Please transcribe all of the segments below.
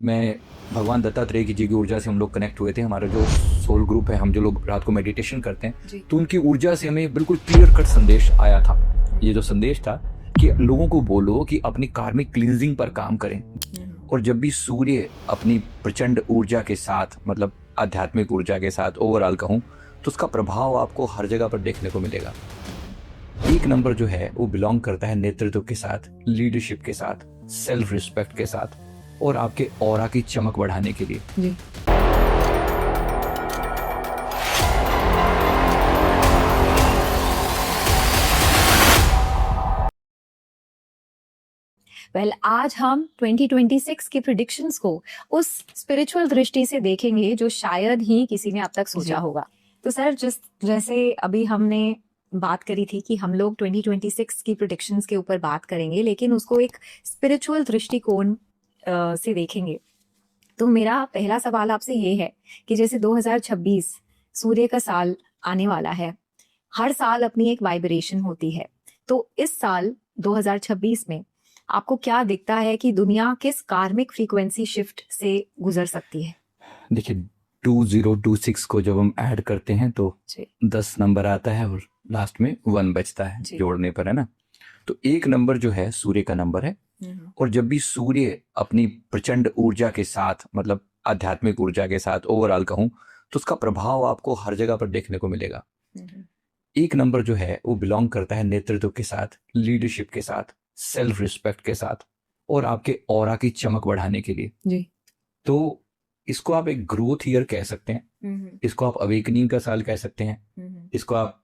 मैं भगवान दत्तात्रेय की जी की ऊर्जा से हम लोग कनेक्ट हुए थे। हमारा जो सोल ग्रुप है, हम जो लोग रात को मेडिटेशन करते हैं, जी। तो उनकी ऊर्जा से हमें बिल्कुल क्लियर कट संदेश आया था। ये जो संदेश था कि लोगों को बोलो कि अपनी कार्मिक क्लींजिंग पर काम करें, और जब भी सूर्य अपनी प्रचंड ऊर्जा के साथ, मतलब आध्यात्मिक ऊर्जा के साथ ओवरऑल कहूँ, तो उसका प्रभाव आपको हर जगह पर देखने को मिलेगा। एक नंबर जो है वो बिलोंग करता है नेतृत्व के साथ, लीडरशिप के साथ, सेल्फ रिस्पेक्ट के साथ, और आपके ऑरा की चमक बढ़ाने के लिए। जी। आज हम 2026 के प्रिडिक्शंस को उस स्पिरिचुअल दृष्टि से देखेंगे जो शायद ही किसी ने अब तक सोचा होगा। तो सर, जैसे अभी हमने बात करी थी कि हम लोग 2026 की प्रिडिक्शंस के ऊपर बात करेंगे, लेकिन उसको एक स्पिरिचुअल दृष्टिकोण से देखेंगे। तो मेरा पहला सवाल आपसे ये है कि जैसे 2026 सूर्य का साल आने वाला है, हर साल अपनी एक वाइब्रेशन होती है, तो इस साल 2026 में आपको क्या दिखता है कि दुनिया किस कार्मिक फ्रीक्वेंसी शिफ्ट से गुजर सकती है? देखिए, 2026 को जब हम ऐड करते हैं तो 10 नंबर आता है और लास्ट में 1 बचता है जोड़ने पर, है ना। तो एक नंबर जो है सूर्य का नंबर है, और जब भी सूर्य अपनी प्रचंड ऊर्जा के साथ, मतलब आध्यात्मिक ऊर्जा के साथ ओवरऑल कहूँ, तो उसका प्रभाव आपको हर जगह पर देखने को मिलेगा। एक नंबर जो है वो बिलोंग करता है नेतृत्व के साथ, लीडरशिप के साथ, सेल्फ रिस्पेक्ट के साथ, और आपके ऑरा की चमक बढ़ाने के लिए। जी। तो इसको आप एक ग्रोथ ईयर कह सकते हैं, इसको आप अवेकनिंग का साल कह सकते हैं, इसको आप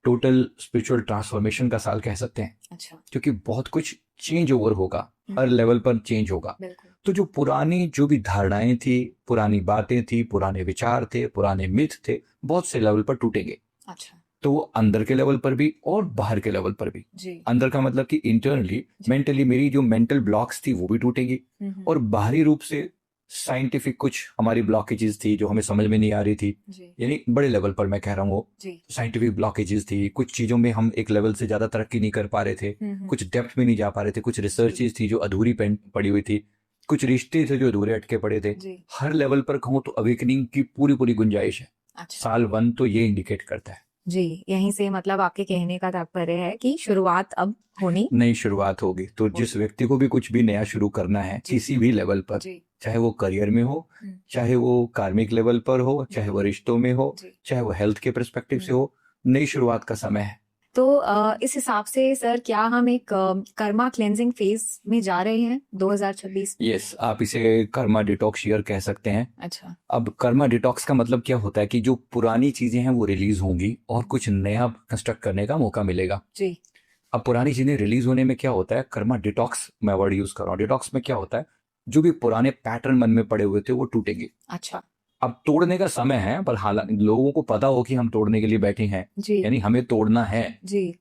टोटल स्पिरिचुअल ट्रांसफॉर्मेशन का साल कह सकते हैं। अच्छा। क्योंकि बहुत कुछ चेंज ओवर होगा, हर लेवल पर चेंज होगा। तो जो पुरानी जो भी धारणाएं थी, पुरानी बातें थी, पुराने विचार थे, पुराने मिथ थे, बहुत से लेवल पर टूटेंगे। अच्छा। तो वो अंदर के लेवल पर भी और बाहर के लेवल पर भी। जी। अंदर का मतलब कि इंटरनली, मेंटली मेरी जो मेंटल ब्लॉक्स थी वो भी टूटेगी, और बाहरी रूप से साइंटिफिक कुछ हमारी ब्लॉकेजेस थी जो हमें समझ में नहीं आ रही थी, यानी बड़े लेवल पर मैं कह रहा हूँ, साइंटिफिक ब्लॉकेजेस थी। कुछ चीजों में हम एक लेवल से ज्यादा तरक्की नहीं कर पा रहे थे, कुछ डेप्थ में नहीं जा पा रहे थे, कुछ रिसर्चेस थी जो अधूरी पड़ी हुई थी, कुछ रिश्ते थे जो अधूरे अटके पड़े थे। हर लेवल पर कहूँ तो अवेकनिंग की पूरी पूरी गुंजाइश है। साल 1 तो ये इंडिकेट करता है। जी, यहीं से मतलब आपके कहने का तात्पर्य है कि शुरुआत अब होनी, नई शुरुआत होगी। तो जिस व्यक्ति को भी कुछ भी नया शुरू करना है किसी भी लेवल पर, चाहे वो करियर में हो, चाहे वो कार्मिक लेवल पर हो, चाहे वो रिश्तों में हो, चाहे वो हेल्थ के पर्सपेक्टिव से हो, नई शुरुआत का समय है। तो इस हिसाब से सर, क्या हम एक कर्मा क्लेंजिंग फेज में जा रहे हैं 2026? यस, आप इसे कर्मा डिटॉक्स ईयर कह सकते हैं। अच्छा। अब कर्मा डिटॉक्स का मतलब क्या होता है कि जो पुरानी चीजें हैं वो रिलीज होंगी और कुछ नया कंस्ट्रक्ट करने का मौका मिलेगा। जी। अब पुरानी चीजें रिलीज होने में क्या होता है, कर्मा डिटॉक्स मैं वर्ड यूज कर रहा हूँ। डिटॉक्स में क्या होता है, जो भी पुराने पैटर्न मन में पड़े हुए थे वो टूटेंगे। अच्छा। अब तोड़ने का समय है, पर हालांकि लोगों को पता हो कि हम तोड़ने के लिए बैठे हैं, यानी हमें तोड़ना है।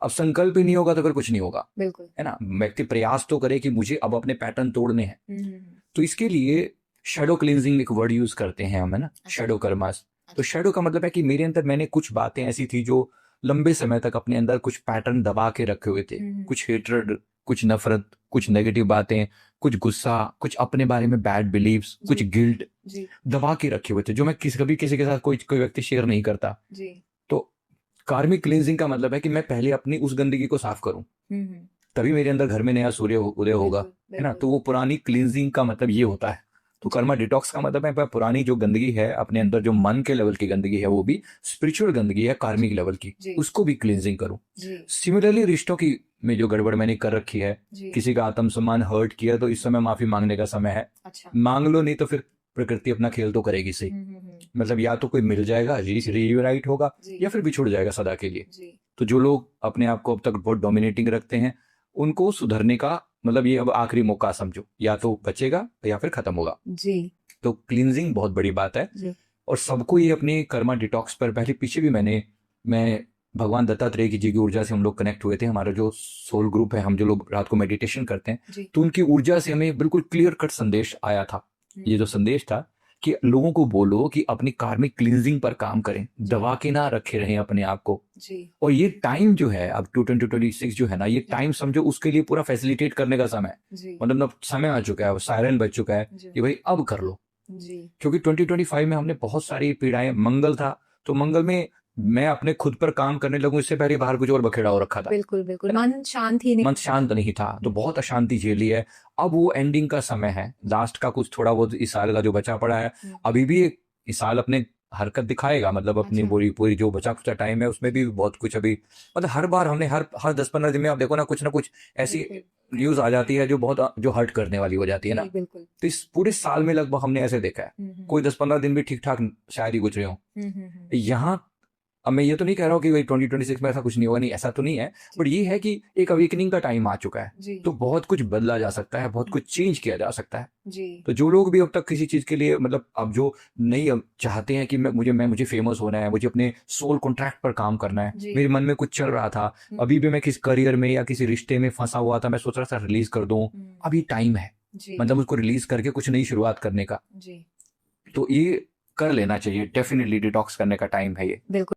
अब संकल्प ही नहीं होगा तो फिर कुछ नहीं होगा, बिल्कुल, है ना। व्यक्ति प्रयास तो करे कि मुझे अब अपने पैटर्न तोड़ने हैं। तो इसके लिए शेडो क्लींजिंग एक वर्ड यूज करते हैं हम, है ना, शेडो कर्मास। तो शेडो का मतलब है कि मेरे अंदर मैंने कुछ बातें ऐसी थी जो लंबे समय तक अपने अंदर कुछ पैटर्न दबा के रखे हुए थे, कुछ हेट्रेड, कुछ नफरत, कुछ नेगेटिव बातें, कुछ गुस्सा, कुछ अपने बारे में बैड बिलीव्स, कुछ गिल्ट दबा के रखे हुए थे जो मैं कभी किसी के साथ कोई व्यक्ति शेयर नहीं करता। तो कार्मिक क्लींजिंग का मतलब है कि मैं पहले अपनी उस गंदगी को साफ करूं, तभी मेरे अंदर घर में नया सूर्य उदय होगा, है ना। तो वो पुरानी क्लींजिंग का मतलब ये होता है। तो कर्मा डिटॉक्स का मतलब है पुरानी जो गंदगी है अपने अंदर, जो मन के लेवल की गंदगी है, वो भी स्पिरिचुअल गंदगी है, कार्मिक लेवल की, उसको भी क्लींजिंग करूं। सिमिलरली रिश्तों की में जो गड़बड़ मैंने कर रखी है, किसी का आत्मसम्मान हर्ट किया, तो इस समय माफी मांगने का समय है। मांग लो, नहीं तो फिर प्रकृति अपना खेल तो करेगी सही। मतलब या तो कोई मिल जाएगा, रीयूनाइट होगा, या फिर बिछुड़ जाएगा सदा के लिए। तो जो लोग अपने आप को अब तक बहुत डोमिनेटिंग रखते हैं, उनको सुधरने का मतलब ये अब आखिरी मौका समझो, या तो बचेगा या फिर खत्म होगा। तो क्लींजिंग बहुत बड़ी बात है, और सबको ये अपने कर्मा डिटॉक्स पर, पहले पीछे भी मैं भगवान दत्तात्रेय की जी की ऊर्जा से हम लोग कनेक्ट हुए थे। हमारा जो सोल ग्रुप है, हम जो लोग रात को मेडिटेशन करते हैं, तो उनकी ऊर्जा से हमें बिल्कुल क्लियर कट संदेश आया था। ये जो संदेश था कि लोगों को बोलो कि अपनी कार्मिक क्लींजिंग पर काम करें, दबा के ना रखे रहें अपने आप को। जी और ये टाइम जो है अब 2026 जो है ना, ये टाइम समझो उसके लिए पूरा फैसिलिटेट करने का समय है। जी मतलब अब समय आ चुका है, सायरन बज चुका है जी कि भाई अब कर लो। जी क्योंकि 2025 में हमने बहुत सारी पीड़ाएं, मंगल था तो मंगल में मैं अपने खुद पर काम करने लगूं, इससे पहले बाहर कुछ और बखेड़ा हो रखा था, बिल्कुल बिल्कुल, मन शांत ही नहीं। मन शांत नहीं था, तो बहुत अशांति झेली है। अब वो एंडिंग का समय है, लास्ट का कुछ थोड़ा बहुत इस साल का जो बचा पड़ा है, अभी भी इस साल अपने हरकत दिखाएगा, मतलब अपनी अच्छा। पूरी पूरी जो बचा कुचा टाइम है उसमें भी बहुत कुछ अभी, मतलब हर बार हमने हर हर 10-15 दिन में आप देखो ना कुछ ऐसी बिल्कुल। न्यूज आ जाती है जो बहुत जो हर्ट करने वाली हो जाती है ना। जी, बिल्कुल। तो इस पूरे साल में लगभग हमने ऐसे देखा है, कोई 10-15 दिन भी ठीक ठाक शायद ही गुजरे हों। यहाँ अब मैं ये तो नहीं कह रहा हूँ कि भाई 2026 में ऐसा कुछ नहीं होगा, नहीं ऐसा तो नहीं है, बट ये है कि एक अवेकनिंग का टाइम आ चुका है, जी तो बहुत कुछ बदला जा सकता है, बहुत कुछ चेंज किया जा सकता है। जी तो जो लोग भी अब तक किसी चीज के लिए, मतलब अब जो नहीं अब चाहते हैं कि मुझे फेमस होना है, मुझे अपने सोल कॉन्ट्रैक्ट पर काम करना है, जी। मेरे मन में कुछ चल रहा था, अभी भी मैं किसी करियर में या किसी रिश्ते में फंसा हुआ था, मैं सोच रहा था रिलीज कर दूं, अभी टाइम है, जी मतलब उसको रिलीज करके कुछ नई शुरुआत करने का। जी तो ये कर लेना चाहिए, डेफिनेटली डिटॉक्स करने का टाइम है ये। बिल्कुल।